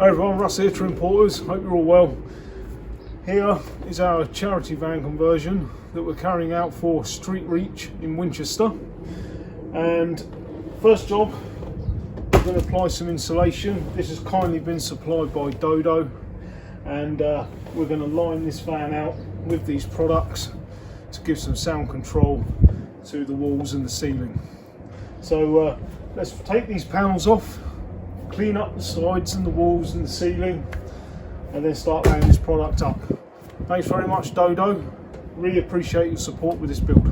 Hey everyone, Russ here, Trimporters. Hope you're all well. Here is our charity van conversion that we're carrying out for Street Reach in Winchester. And first job, we're going to apply some insulation. This has kindly been supplied by Dodo, and we're going to line this van out with these products to give some sound control to the walls and the ceiling. So let's take these panels off, clean up the sides and the walls and the ceiling, and then start laying this product up. Thanks very much, Dodo. Really appreciate your support with this build.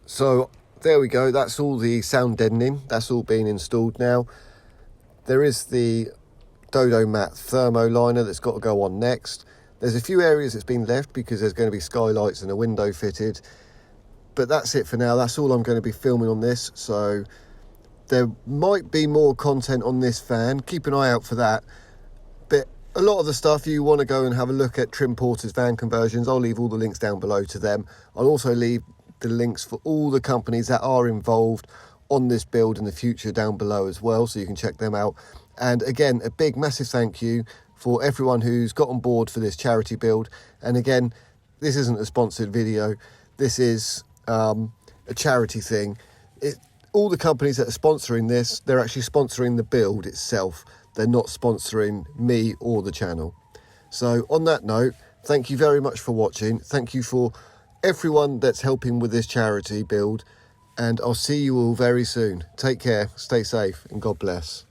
So there we go, that's all the sound deadening, that's all been installed now. There is the DODOMAT thermo liner that's got to go on next. There's a few areas that's been left because there's going to be skylights and a window fitted. But that's it for now, that's all I'm going to be filming on this. So there might be more content on this van, keep an eye out for that. But a lot of the stuff you want to go and have a look at Trimporters Van Conversions, I'll leave all the links down below to them. I'll also leave the links for all the companies that are involved on this build in the future down below as well, so you can check them out. And again, a big massive thank you for everyone who's got on board for this charity build. And again, this isn't a sponsored video, this is a charity thing. All the companies that are sponsoring this, they're actually sponsoring the build itself, they're not sponsoring me or the channel. So on that note, thank you very much for watching, thank you for everyone that's helping with this charity build, and I'll see you all very soon. Take care, stay safe, and God bless.